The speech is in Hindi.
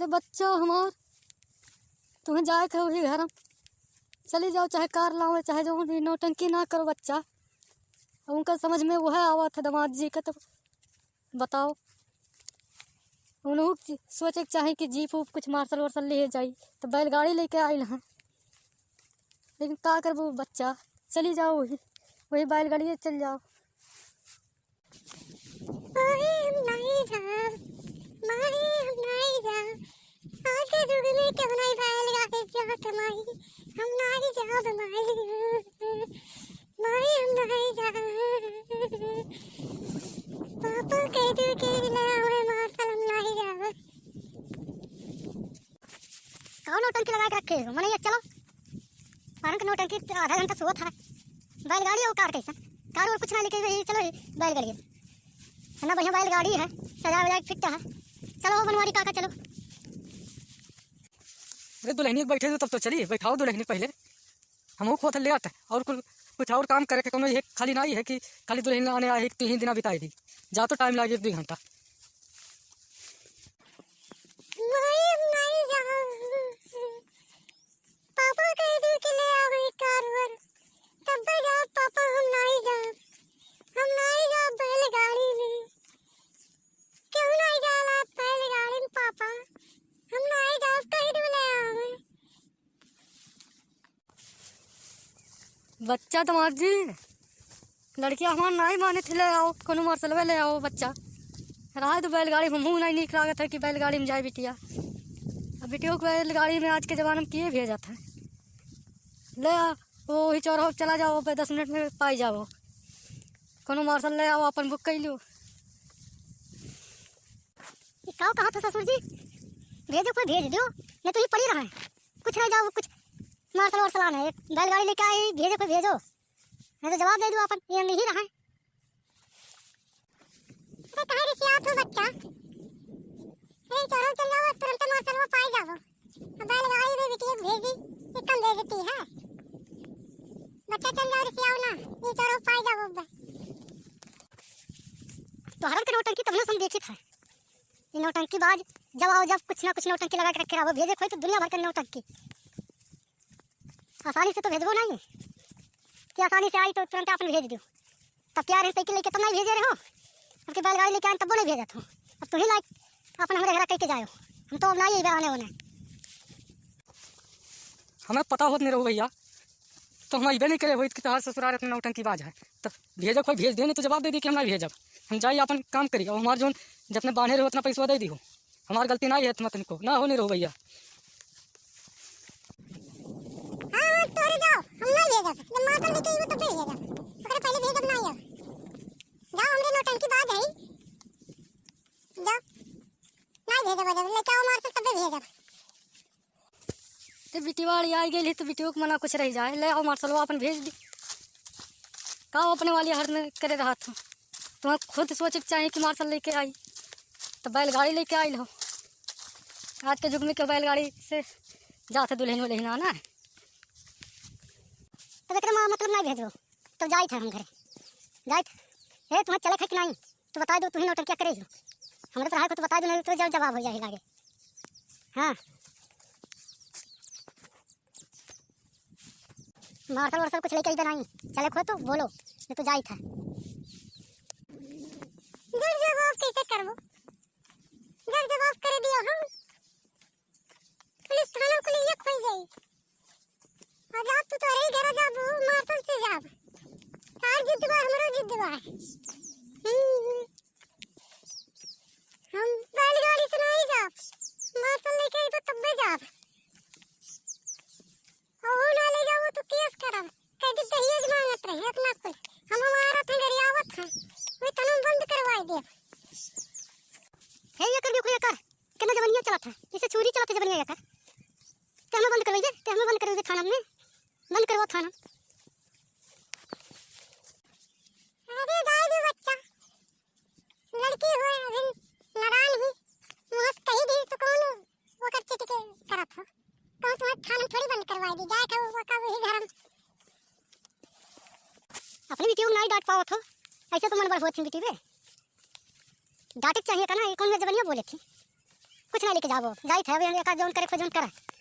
बच्चा हमार तुम्हें जाए थे वही घर चली जाओ, चाहे कार लाओ चाहे जो भी, नौटंकी ना करो बच्चा। अब उनका समझ में वह आवा था दामाद जी का, तो बताओ उन्होंने सोचे चाहे कि जीप उप कुछ मार्शल वार्शल ले जाई, तो बैलगाड़ी लेके आए हैं। लेकिन का करबो बच्चा, चली जाओ वही वही बैलगाड़ी चल जाओ। कौन नौटंकी लगा के रखे हो मने, ये चलो पारन का नौटंकी आधा घंटा सोआ था। बैलगाड़ी और कार कैसा, कार और कुछ ना लेके वही चलो बैलगाड़ी है ना, बढ़िया बैलगाड़ी है, सजा वजा फिट है। चलो बनवारी काका चलो। अरे दुल्हनी बैठे तो तब तो चलिए, बैठाओ दुल्हनी पहले, हम खोत ले आते और कुछ और काम करे के ये खाली नहीं है कि खाली दुल्हन आने आए 3 दिन बिताएगी, जा तो टाइम लगे 1-2 घंटा। बच्चा दामाद जी लड़कियां हमार नहीं माने थे, ले आओ कोनो मार्शलवे ले आओ बच्चा। रहा तो बैलगाड़ी में मुँह नहीं निक लागत है कि बैलगाड़ी में जाए बिटिया। अब बिटियों को बैलगाड़ी में आज के ज़माने में किए भेजा था। ले आओ वो ही चौराहा चला जाओ, 10 मिनट में पाई जाओ। कोनो मार्शल ले आओ, अपन बुक कर लो। कहा था ससुर जी, भेजो कोई भेज दो, नहीं तो ये पड़ी रहा है, कुछ नहीं जाओ, कुछ मार्शल वार्शल आना है, बैलगाड़ी लेके आई, भेजो कोई भेजो, नहीं तो जवाब दे दो अपन, ये नहीं रहा है। अरे कहाँ रिसियात हो बच्चा, अरे चलो चल जाओ, तुरंत मार्शल वो पाई जाओ। बैलगाड़ी में बिटिया भेज दी, ये कम दे देती है। बच्चा चल जाओ रिसियाओ ना, ये चलो पाई जाओ। तो हरन के नौटंकी तब हम देखी था, ये नौटंकी बाज जब आओ जब कुछ ना कुछ नौटंकी लगा के रखे रहो, भेजे कोई तो दुनिया भर का नौटंकी। आसानी से तो भेजबो नहीं कि आसानी से आई तो तुरंत आपने भेज दो। तब प्यार है साइकिल लेके तब नहीं भेजे रहे हो, अब की बैलगाड़ी लेके आए तब नहीं भेजा था। अब तुम ही लाइक अपन हमारे घर कह के जाओ, हम तो अब नहीं आने होने। हमें पता होत नहीं रहो भैया, तो हम अबे नहीं करे हो कि तहार ससुराल अपना नौटंकी बाज है, तब भेजो कोई भेज दे, नहीं तो जवाब दे दी कि हम नहीं भेजब, हम जाइए अपन काम करिए। और हमारे जो जितने बांधे रहो उतना पैसा दे दी हो, हमारी गलती नहीं है, तुम तुमको ना होने रहो भैया। तो बिटिवाड़ी आई गई तो बिटियों को मना कुछ रह जाए, ले आओ मार्शलवा अपन भेज दी। का अपने वाली हर में करे रहा था, तुम्हें खुद सोचे चाहिए कि मार्शल लेके आई, तो बैलगाड़ी लेके आई लो। आज के युग में क्यों बैलगाड़ी से जाते दुल्हन वुल्हन आना है। तब एक मतलब नहीं भेजो, तो जाए थे हम घर जाए थे, हे तुम्हें चले थे कि नहीं तो बता दो, तुम्हें नौटंकी क्या करे हो, हमारे तो को तो बता दो, नहीं तो जब जवाब हो जाए लागे। हाँ मार्शल वार्शल कुछ लेके इधर नहीं, चले खो तो बोलो, नहीं तो जाए था। जवाब कैसे करबो, जवाब करे दियो हम पुलिस थाना को लिए खोई जाई। आजाद तू तो रे घर जाबो मार्शल से जाब, कार जिद्दवा हमरो जिद्दवा है। हम बैलगाड़ी से नहीं जाब, मार्शल लेके आई तो तब भी जाब, और ना ले जाओ तो केस करब, कह दी दहेज मांगत रहे अपना कुल, हम हमारा थे गरियावत है, वे तनु बंद करवाई दे। हे ये कर देखो, ये कर कितना जवनिया चला था, इसे चोरी चला था जवनिया कर, ते हमें बंद करवाइए, ते हमें बंद करवाइए थाना में, बंद करवाओ थाना। अरे दादी बच्चा लड़की हो अभी नारायण ही मुहस कही दी तो कौन वो कर चिट के करा था, कौन तुम्हें थाना थोड़ी बंद करवाई दी, जाए था वो का वही घर अपनी बेटी को नहीं डांट पाओ तो ऐसे तो मन बड़ होती बेटी पे, डांटे चाहिए था ना, ये कौन में जवनिया बोले थी, कुछ ना लेके जाओ जाई थे अभी एक जोन करे खोजन करे